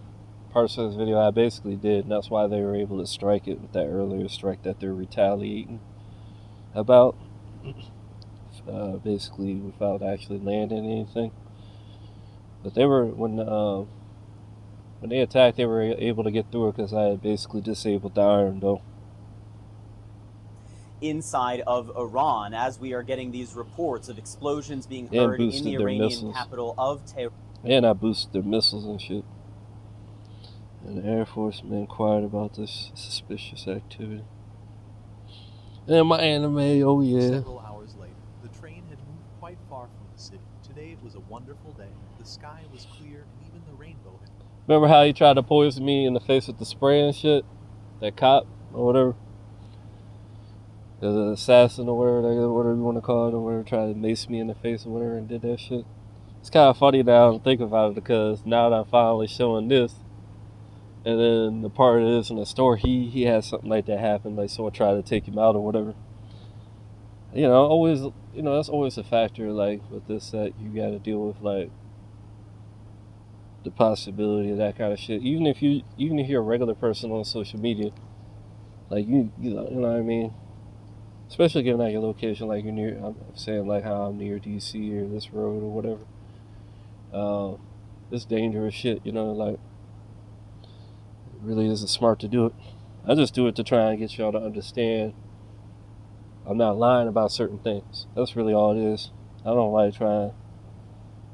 parts of this video? I basically did, and that's why they were able to strike it with that earlier strike that they're retaliating about. Basically without actually landing anything. But they were, when they attacked, they were able to get through it because I had basically disabled the Iron Dome. Inside of Iran, as we are getting these reports of explosions being heard in the Iranian capital of Tehran. And I boosted their missiles and shit. And the Air Force been quiet about this suspicious activity. And my anime, oh yeah. Several hours later, the train had moved quite far from the city. Today it was a wonderful day. The sky was clear and even the rainbow had... Remember how he tried to poison me in the face with the spray and shit? That cop or whatever? The assassin or whatever you want to call it, or whatever, tried to mace me in the face or whatever and did that shit. It's kind of funny now to think about it, because now that I'm finally showing this, and then the part of this in the store, he had something like that happen, like someone tried to take him out or whatever. You know, always, you know, that's always a factor, like with this, that you got to deal with, like the possibility of that kind of shit. Even if you're a regular person on social media, like you know what I mean. Especially given that your location, like you're near, I'm saying like how I'm near DC or this road or whatever. It's dangerous shit, you know, like it really isn't smart to do it. I just do it to try and get y'all to understand I'm not lying about certain things. That's really all it is. I don't like trying to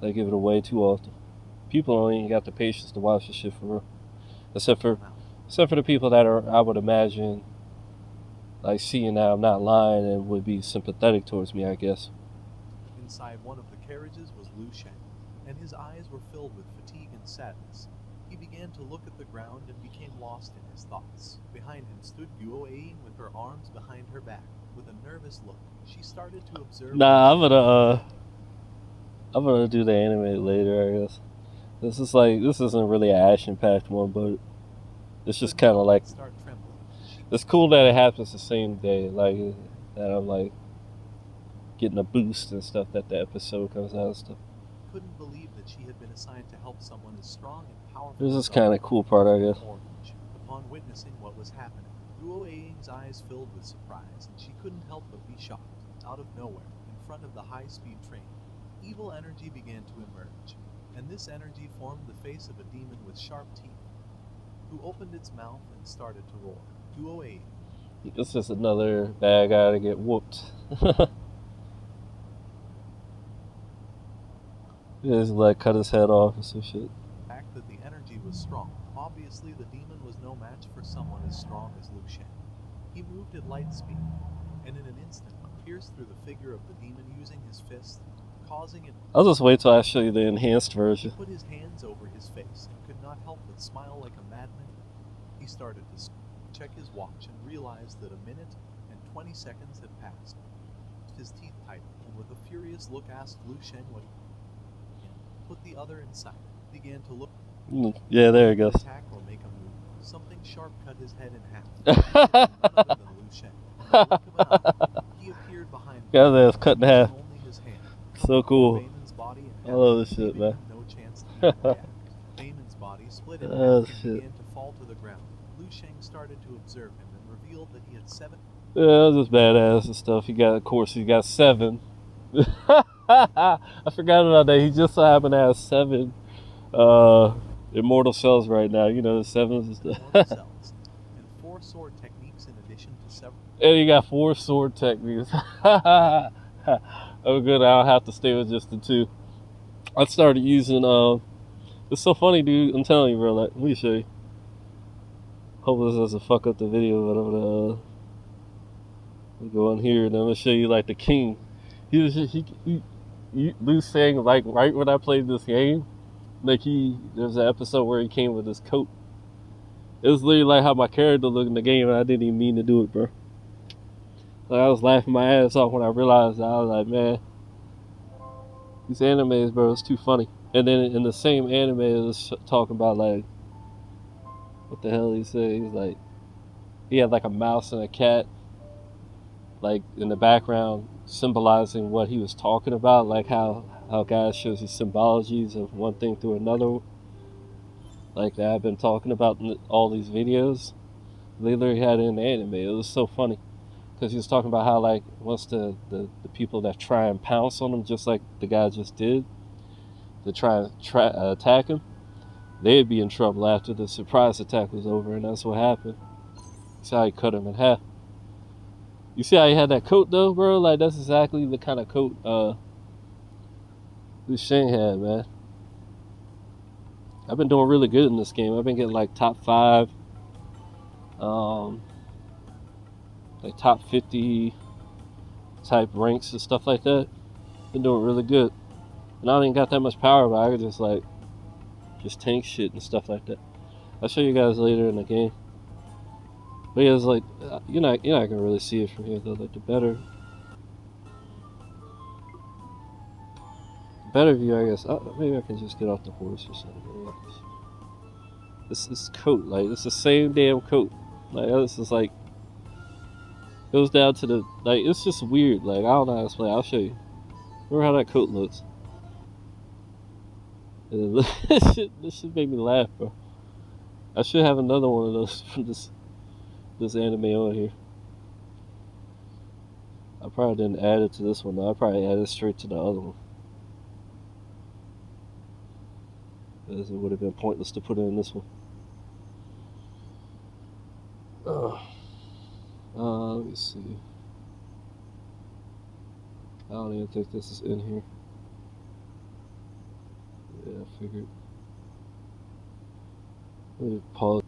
like give it away too often. People don't even got the patience to watch this shit for real. Except for the people that are, I would imagine, like seeing that I'm not lying and would be sympathetic towards me, I guess. Inside one of the carriages was Liu Shen, and his eyes were filled with fatigue and sadness. He began to look at the ground and became lost in his thoughts. Behind him stood Guo Aing with her arms behind her back. With a nervous look, she started to observe... Nah, I'm gonna do the anime later, I guess. This isn't really an action-packed one, but it's just kind of like... It's cool that it happens the same day, like, that I'm, like, getting a boost and stuff that the episode comes out and stuff. Couldn't believe that she had been assigned to help someone as strong and powerful... This is kind of cool part, I guess. Upon witnessing what was happening, Guo Aing's eyes filled with surprise, and she couldn't help but be shocked. Out of nowhere, in front of the high-speed train, evil energy began to emerge, and this energy formed the face of a demon with sharp teeth, who opened its mouth and started to roar. Guo Aing. This is another bad guy to get whooped. Just like cut his head off or some shit. The fact that the energy was strong. Obviously, the demon was no match for someone as strong as Liu Shen. He moved at light speed, and in an instant pierced through the figure of the demon using his fist, causing it... I'll just wait till I show you the enhanced version. He put his hands over his face and could not help but smile like a madman. He started to check his watch and realized that 1 minute and 20 seconds had passed. His teeth tightened, and with a furious look asked Liu Shen what he put the other inside. Began to look... Yeah, there it goes. Attack or make a move. Something sharp cut his head in half. None other than Liu Shen. In the blink of an eye, he appeared behind him. Got his ass cut in half. Only his hand. So cool. Baemon's body I love this shit, man. No chance to even react. Baemon's body split in half and began to fall to the ground. Liu Sheng started to observe him and revealed that he had 7... Yeah, that's just badass and stuff. Of course, he got 7. I forgot about that. He just so happened to have 7 immortal cells right now. You know, the 7s and stuff. cells, and 4 sword techniques in addition to several... And he got 4 sword techniques. Oh, good. I don't have to stay with just the 2. I started using... It's so funny, dude. I'm telling you, bro. Like, let me show you. Hope this doesn't fuck up the video, but I'm gonna go in here and I'm gonna show you like the king. Liu Sheng, like right when I played this game, like there's an episode where he came with his coat. It was literally like how my character looked in the game, and I didn't even mean to do it, bro. Like, I was laughing my ass off when I realized that. I was like, man, these animes, bro, it's too funny. And then in the same anime, it was talking about like, what the hell he said? He's like, he had like a mouse and a cat, like in the background, symbolizing what he was talking about, like how God shows you symbologies of one thing through another, like that I've been talking about in all these videos. They literally had it in the anime. It was so funny because he was talking about how like once the people that try and pounce on him, just like the guy just did, to try and attack him, they'd be in trouble after the surprise attack was over, and that's what happened. That's how he cut him in half. You see how he had that coat though, bro? Like, that's exactly the kind of coat Liu Sheng had, man. I've been doing really good in this game. I've been getting like top 5, like top 50 type ranks and stuff like that. Been doing really good. And I don't even got that much power, but I could just tank shit and stuff like that. I'll show you guys later in the game. But yeah, it's like you're not gonna really see it from here though. Like the better view, I guess. Maybe I can just get off the horse or something. This coat, like it's the same damn coat. Like this is like goes down to the like. It's just weird. Like I don't know how to explain. I'll show you. Remember how that coat looks? And this shit made me laugh, bro. I should have another one of those from this anime on here. I probably didn't add it to this one though. I probably added it straight to the other one. Because it would have been pointless to put it in this one. Let me see. I don't even think this is in here. Yeah, I figured. Let me pause.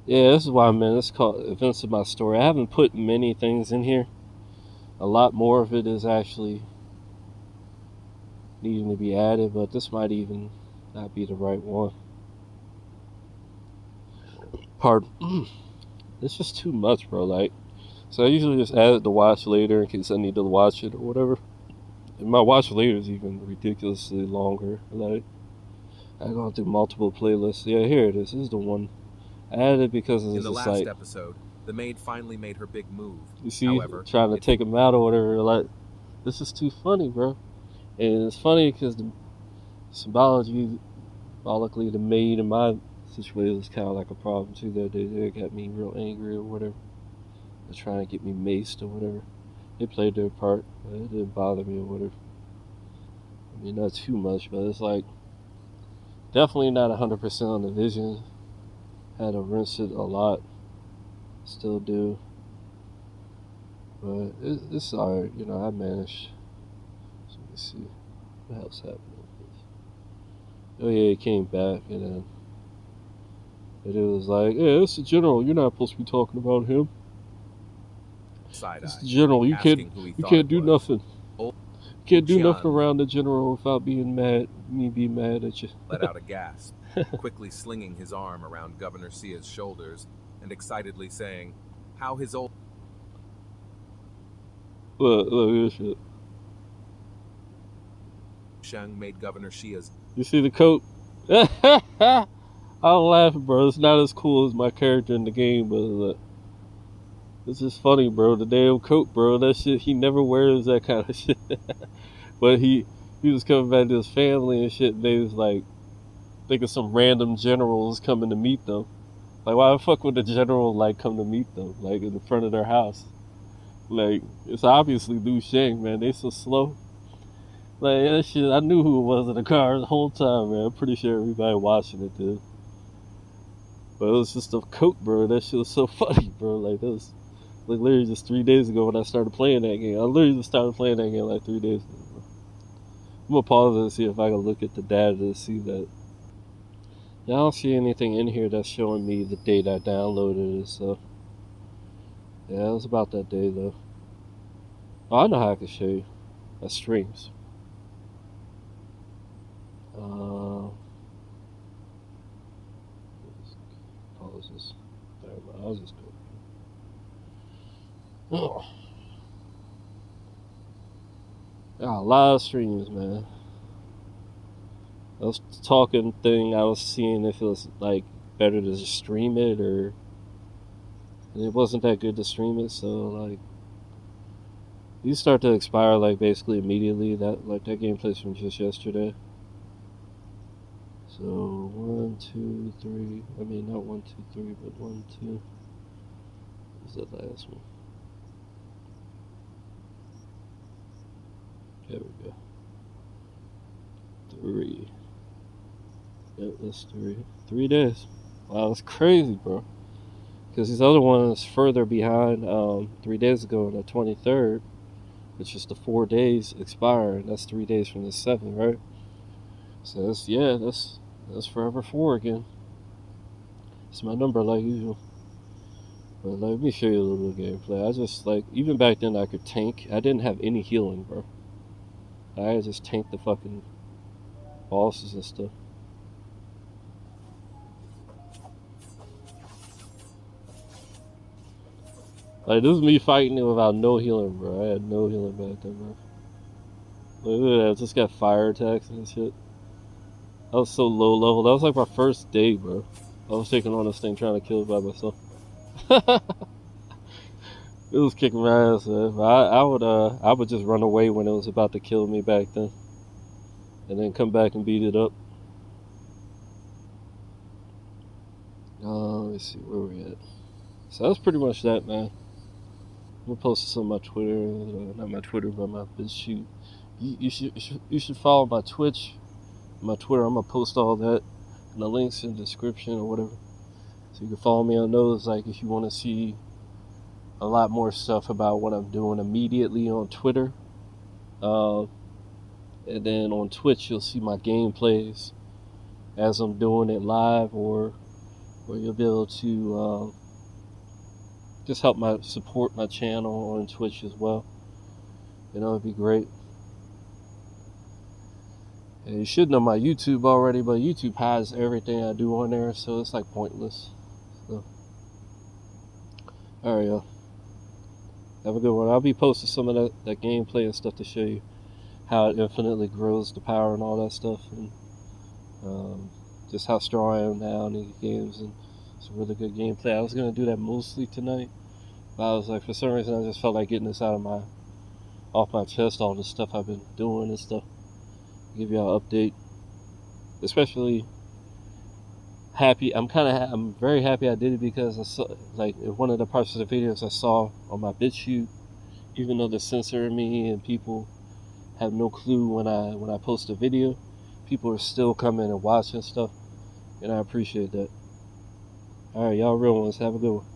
Yeah, this is why, man. It's called Events of My Story. I haven't put many things in here. A lot more of it is actually needing to be added, but this might even not be the right one. Pardon. It's just too much, bro. Like, so I usually just add it to watch later in case I need to watch it or whatever. And my watch later is even ridiculously longer. Like, I've gone through multiple playlists. Yeah, here it is. This is the one. I added it because it's in the just last like, episode, the maid finally made her big move. you see, However, trying to take him out or whatever. Like, this is too funny, bro. And it's funny because the symbolically, the maid in my situation was kind of like a problem too. That they got me real angry or whatever. They're trying to get me maced or whatever. They played their part, but it didn't bother me or whatever. I mean, not too much, but it's like definitely not 100% on the vision. Had to rinse it a lot. Still do. But it's alright, you know, I managed. So let me see. What else happened with this? Oh yeah, it came back and then it was like, yeah, it's the general, you're not supposed to be talking about him. It's the general, you can't do nothing. You can't do nothing around the general without being mad at you. Let out a gasp, quickly slinging his arm around Governor Sia's shoulders and excitedly saying, how his old... Look, shit. Shang made Governor Shia's... You see the coat? I'm laughing, bro. It's not as cool as my character in the game, but it's just funny, bro. The damn coat, bro. That shit, he never wears that kind of shit. But he was coming back to his family and shit, and they was like, thinking some random generals coming to meet them. Like, why the fuck would the general, like, come to meet them, like, in the front of their house? Like, it's obviously Liu Shang, man. They so slow. Like, that shit, I knew who it was in the car the whole time, man. I'm pretty sure everybody watching it did. But it was just a coat, bro. That shit was so funny, bro. Like, that was like literally just 3 days ago when I started playing that game. I literally just started playing that game like 3 days ago. I'm gonna pause it and see if I can look at the data to see that. Yeah, I don't see anything in here that's showing me the date I downloaded it, so. Yeah, it was about that day, though. Oh, I know how I can show you. That's streams. Pause this. I'll just go. Oh. Yeah, a lot of streams, man. I was talking thing, I was seeing if it was like better to just stream it or it wasn't that good to stream it, so like these start to expire like basically immediately. That game plays from just yesterday. So 1, 2, 3. I mean not 1, 2, 3, but 1, 2. What's that last one? There we go. 3. Yep, that's 3. 3 days. Wow, that's crazy, bro. Because these other ones further behind. 3 days ago on the 23rd, which is the 4 days expire, and that's 3 days from the 7th, right? So that's forever 4 again. It's my number like usual. But let me show you a little bit of gameplay. I just like even back then I could tank. I didn't have any healing, bro. I just tank the fucking bosses and stuff. Like, this is me fighting it without no healing, bro. I had no healing back then, bro. Look at that, I just got fire attacks and shit. I was so low level. That was like my first day, bro. I was taking on this thing trying to kill it by myself. It was kicking my ass, man. I would just run away when it was about to kill me back then. And then come back and beat it up. Let me see, where we at? So that's pretty much that, man. I'm gonna post this on my Twitter, not my Twitter, but my BitChute. You should follow my Twitch, my Twitter. I'm gonna post all that in the links in the description or whatever. So you can follow me on those. Like if you want to see a lot more stuff about what I'm doing immediately on Twitter, and then on Twitch you'll see my gameplays as I'm doing it live, or you'll be able to just help support my channel on Twitch as well. You know, it'd be great. And you should know my YouTube already, but YouTube hides everything I do on there, so it's like pointless. So, alright, y'all. Have a good one. I'll be posting some of that gameplay and stuff to show you how it infinitely grows the power and all that stuff, and just how strong I am now in these games, and it's a really good gameplay. I was gonna do that mostly tonight, but I was like, for some reason, I just felt like getting this off my chest, all the stuff I've been doing and stuff. Give y'all an update, especially happy. I'm very happy I did it because I saw, like, one of the parts of the videos I saw on my BitChute, even though they're censoring me and people have no clue when I post a video, people are still coming and watching stuff, and I appreciate that. All right, y'all real ones, have a good one.